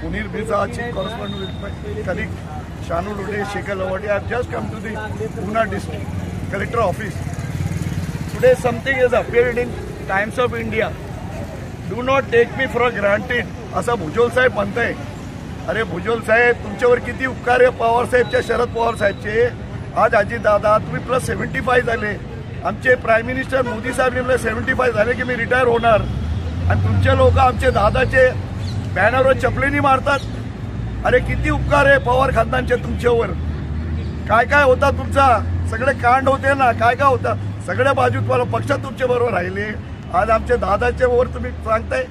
Munir Mirza, Chief Correspondent with my colleague Shanu Lude, Shekhar Lawati. I have just come to the Pune District Collector Office. Today something has appeared in Times of India. Do not take me for granted. असा भुजोल साहेब म्हणताय. अरे भुजोल साहेब, तुमच्यावर किती उपकार आहे पवार साहेबच्या, शरद पवार साहेबचे. आज अजित दादा तुम्ही +75 झाले. आमचे प्राईम मिनिस्टर मोदी साहेब 75 झाले की मी रिटायर होणार, आणि तुमचे लोक आमचे दादाचे बॅनरवर चपलेनी मारतात. अरे किती उपकार आहे पवार खानदानचे तुमच्यावर. काय काय होता तुमचा, सगळे कांड होते ना, काय काय होता, सगळ्या बाजू तुम्हाला पक्षात तुमच्या बरोबर राहिले. आज आमच्या दादाच्या वर तुम्ही सांगताय.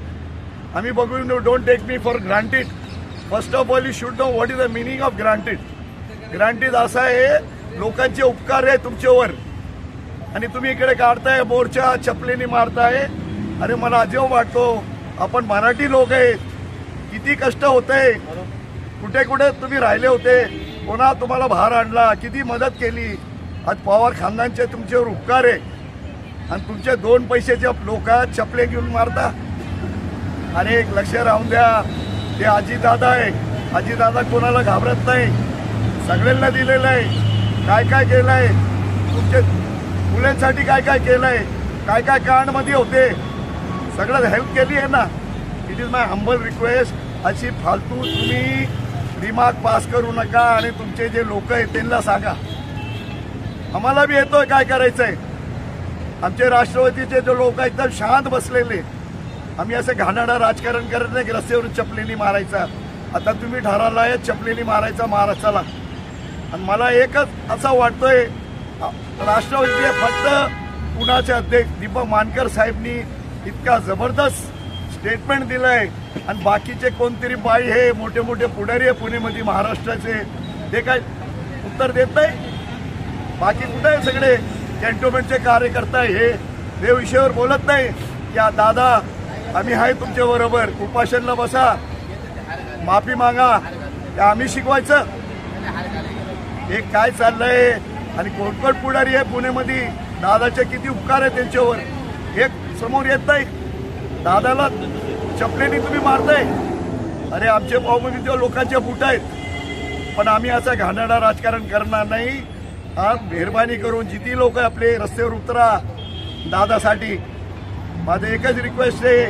आम्ही बघू, don't take me for granted. First of all you should know what is the meaning of granted. Granted असा आहे लोकांचे उपकार आहे तुमच्यावर, आणि तुम्ही इकडे काढताय मोर्चा, चपलेनी मारताय. अरे मला अजिब वाटतो, आपण मराठी लोक आहेत, किती कष्ट होते, कुठे कुठे तुम्ही राहिले होते, कोणा तुम्हाला बाहेर आणला, किती मदत केली. आज पवार खानदानचे तुमच्यावर उपकार आहे, आणि तुमचे 2 पैशाचे लोक चपले घेऊन मारता. आणि एक लक्ष राहून द्या, ते अजितदादा आहे. अजितदादा कोणाला घाबरत नाही, सगळ्यांना दिलेलं आहे. काय काय केलं आहे तुमच्या मुलांसाठी, काय काय केलं आहे, काय काय कांडमध्ये होते, सगळं हेल्प केली आहे ना. It is my humble request. अशी फालतू तुम्ही दिमाग पास करू नका, आणि तुमचे जे लोक आहेत त्यांना सांगा. आम्हाला बी येतोय काय करायचंय. आमचे राष्ट्रवादीचे जे लोक एकदम शांत बसलेले, आम्ही असं घाणारा राजकारण करत नाही की रस्त्यावरून चपलेनी मारायचा. आता तुम्ही ठरवलाय चपलेनी मारायचा महाराष्ट्राला, आणि मला एकच असं वाटतोय, राष्ट्रवादी फक्त पुण्याचे अध्यक्ष दीपक मानकर साहेबनी इतका जबरदस्त स्टेटमेंट दिलंय, आणि बाकीचे कोणतरी बाई हे मोठे मोठे पुढारी आहे पुणेमध्ये महाराष्ट्राचे, ते काय उत्तर देत नाही. बाकी कुठे आहे सगळे कॅन्टोन्मेंटचे कार्यकर्ता हे विषयावर बोलत नाही. या दादा आम्ही आहे तुमच्या बरोबर, उपासनाला बसा, माफी मागा, आम्ही शिकवायचं. हे काय चाललंय, आणि कोण कोण पुढारी आहे पुणेमध्ये, दादाचे किती उपकार आहे त्यांच्यावर, एक समोर येत नाही. दादाला चपलेनी तुम्ही मारताय. अरे आमचे भाऊमध्ये जेव्हा लोकांच्या बूट आहेत, पण आम्ही असं घाणेरडं राजकारण करणार नाही. आज मेहरबानी करून जिथे लोक आपले रस्त्यावर उतरा दादासाठी. माझं एकच रिक्वेस्ट आहे,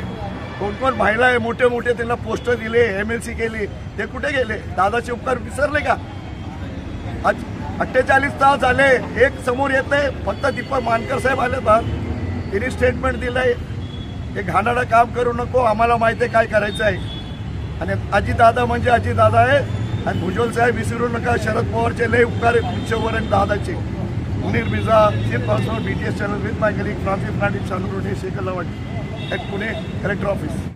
कोण कोण महिला आहे मोठे मोठे त्यांना पोस्ट दिले, MLC केली, ते कुठे गेले, दादाचे उपकार विसरले का. आज 48 तास झाले, एक समोर येत नाही. फक्त दीपक मानकर साहेब आले बा, त्यांनी स्टेटमेंट दिलंय, हे घाणारं काम करू नको, आम्हाला माहिती आहे काय करायचं आहे. आणि अजितदादा म्हणजे अजितदादा आहे, आणि भुजोल साहेब विसरू नका, शरद पवारचे लय उपकार आहेत तुमच्यावर आणि दादाचे. Munir Mirza, chief correspondent BTS channel with my colleague Francis Nadi, Shanu Rode, Shekhar लवाटी, at Pune Collector Office.